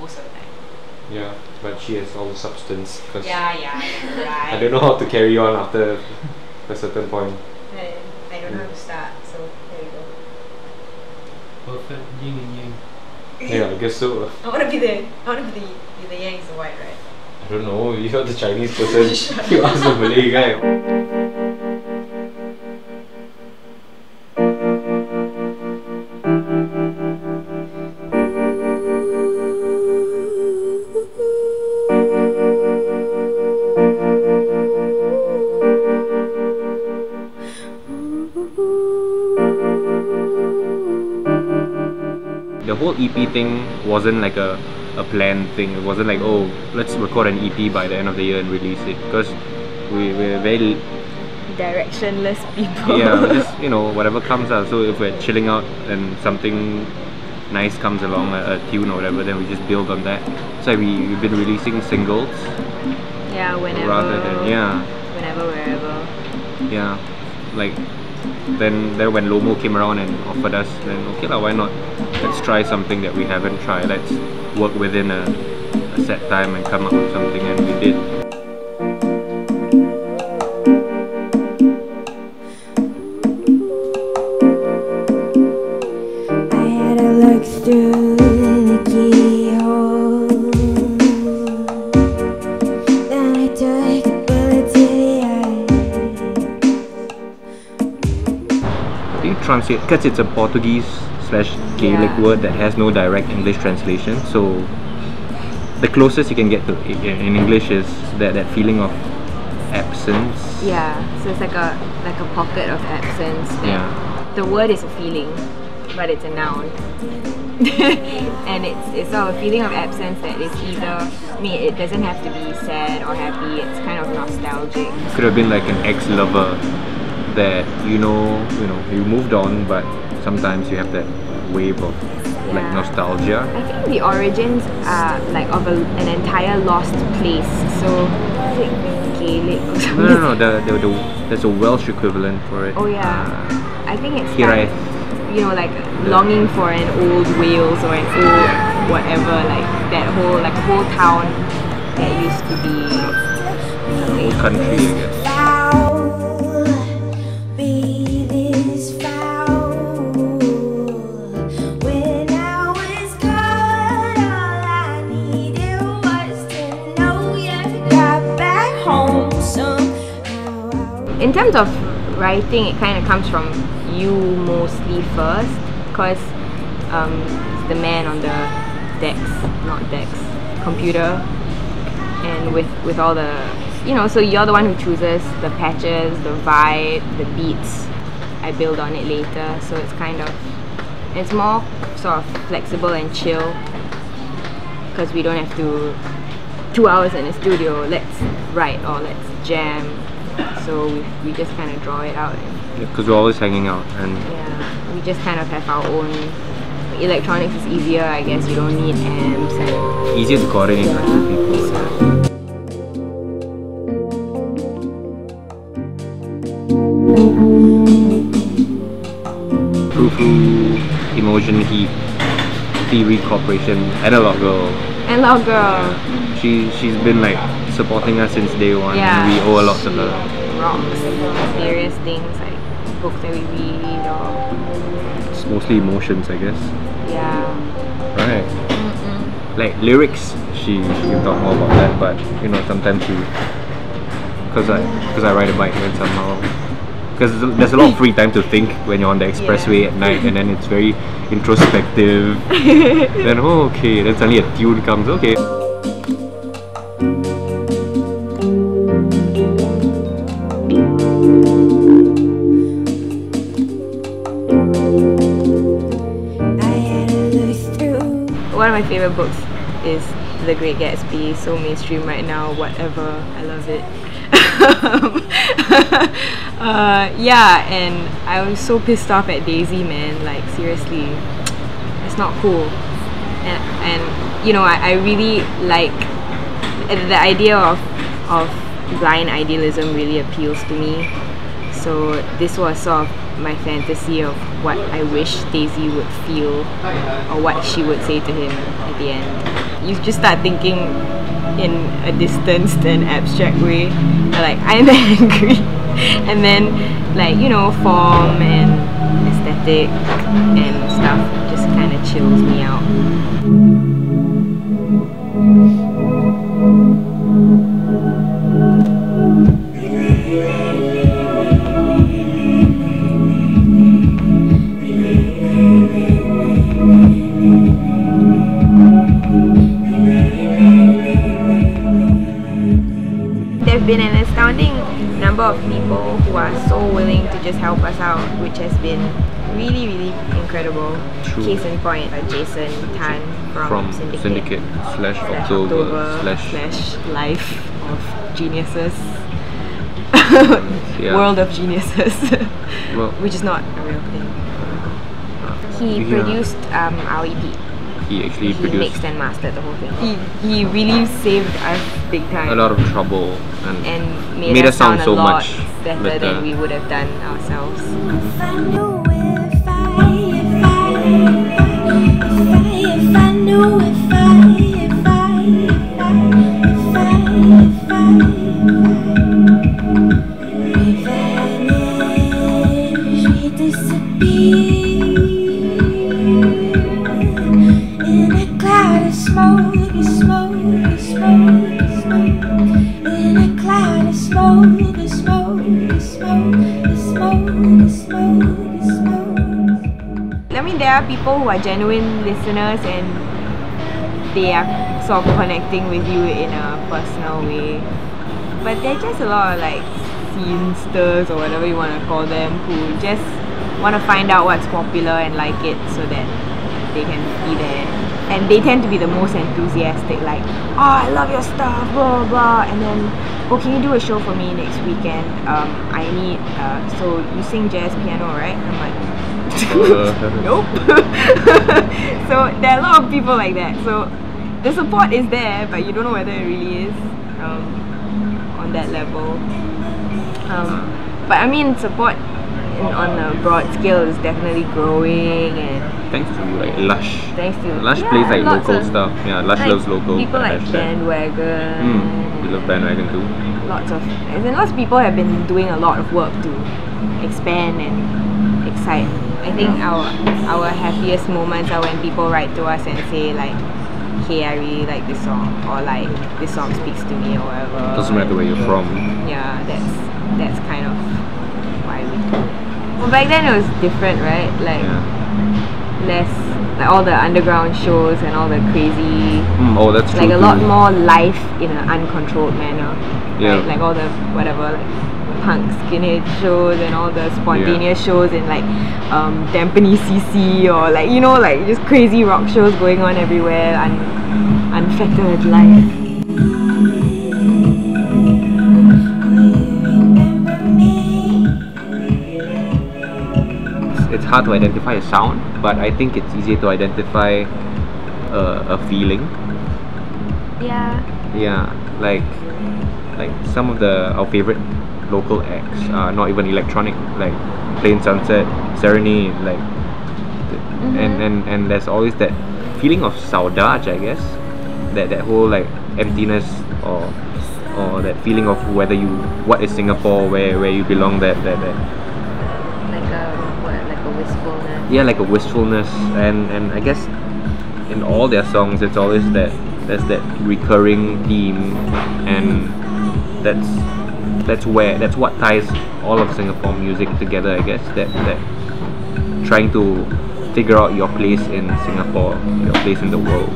most of the time. Yeah, but she has all the substance. Cause Yeah, right. I don't know how to carry on after a certain point. I don't know how to start, so there you go. Perfect yin and yang. Yeah, I guess so. I want to be the yang is the white, right? I don't know, you're not the Chinese person. You ask the Malay guy. The whole EP thing wasn't like a planned thing. It wasn't like, oh, let's record an EP by the end of the year and release it, because we're very directionless people. yeah, just, you know, whatever comes out. So if we're chilling out and something nice comes along, a tune or whatever, then we just build on that. So we've been releasing singles. Yeah, whenever. Rather than, yeah. Whenever, wherever. Yeah, like then when Lomo came around and offered us, then okay lah, why not? Let's try something that we haven't tried. Let's work within a set time and come up with something, and we did. I had a look through the keyhole, then I took a bullet to the eye. Do you translate, because it's a Portuguese/Gaelic word that has no direct English translation, so the closest you can get to in English is that feeling of absence. Yeah, so it's like a pocket of absence. Yeah. The word is a feeling, but it's a noun. And it's sort of a feeling of absence that is either, I mean, it doesn't have to be sad or happy, it's kind of nostalgic. Could have been like an ex-lover that you moved on, but sometimes you have that wave of like nostalgia. I think the origins are like of an entire lost place. So is it Gaelic or something? No, there's a Welsh equivalent for it. Oh yeah, I think it's Here like, you know, like longing for an old Wales or an old whatever, like that whole town that used to be an old country, I guess. In terms of writing, it kind of comes from you mostly first, because it's the man on the computer, and with all the, you know, so you're the one who chooses the patches, the vibe, the beats. I build on it later, so it's more sort of flexible and chill, because we don't have to 2 hours in the studio, let's write or let's jam. So we just kind of draw it out. Because we're always hanging out, and yeah, we just kind of have our own. Electronics is easier, I guess. You don't need amps and easier to coordinate with people. Frou-Frou, Emotion Heat, Theory Corporation, Analog Girl. Analog Girl. Yeah. She's been like supporting us since day one. Yeah. And we owe a lot to her. Rocks, various things like books that we read, or it's mostly emotions, I guess. Yeah. Right. Like lyrics, she can talk more about that, but you know, sometimes because I ride a bike, and somehow because there's a lot of free time to think when you're on the expressway at night, and then it's very introspective. Then okay, then suddenly a tune comes. Okay. One of my favorite books is The Great Gatsby. So mainstream right now, whatever, I love it. Yeah, and I was so pissed off at Daisy, man, like seriously, it's not cool. And you know, I really like the idea of blind idealism, really appeals to me. So this was sort of my fantasy of what I wish Daisy would feel or what she would say to him at the end. You just start thinking in a distanced and abstract way, like, I'm angry, and then, like, you know, form and aesthetic and stuff just kind of chills me out. There have been an astounding number of people who are so willing to just help us out, which has been really, really incredible. True. Case in point, Jason Tan from Syndicate slash October slash Life of Geniuses. Yeah. World of Geniuses. Well, which is not a real thing. He produced our EP. He actually He produced mixed and mastered the whole thing. He really saved us big time. a lot of trouble and made us sound so a lot much better than we would have done ourselves. If I knew if I knew if we disappear in a cloud of smoke, in a cloud of smoke, I mean, there are people who are genuine listeners and they are sort of connecting with you in a personal way. But there are just a lot of like scenesters or whatever you want to call them who just want to find out what's popular and like it so that they can be there. And they tend to be the most enthusiastic, like, oh, I love your stuff, blah blah blah, and then, oh, can you do a show for me next weekend? I need, so you sing jazz piano, right? And I'm like, nope. So there are a lot of people like that. So the support is there, but you don't know whether it really is on that level. But I mean, support on a broad scale is definitely growing, and thanks to like Lush. thanks to Lush plays like lots local of stuff. Yeah, Lush loves local. people like hashtag. Bandwagon. We love Bandwagon too. Lots of people have been doing a lot of work to expand and excite. I think our happiest moments are when people write to us and say like, hey, I really like this song, or like, this song speaks to me, or whatever. Doesn't matter where you're from. Yeah, that's kind of why we do it. Well, back then it was different, right? Like, less, like all the underground shows and all the crazy, Oh, that's true. like a lot more life in an uncontrolled manner. Yeah. Right? Like all the whatever, like punk skinhead shows and all the spontaneous shows in like Tampines CC, or like, you know, like just crazy rock shows going on everywhere, unfettered life. It's hard to identify a sound, but I think it's easier to identify a feeling. Yeah. Yeah, like some of our favorite local acts are not even electronic, like Plain Sunset, Serenade, like, and there's always that feeling of saudade, I guess, that whole like emptiness or that feeling of what is Singapore, where you belong, that Like a wistfulness. yeah, like a wistfulness, and I guess in all their songs it's always there's that recurring theme, and that's what ties all of Singapore music together, I guess, that trying to figure out your place in Singapore, your place in the world.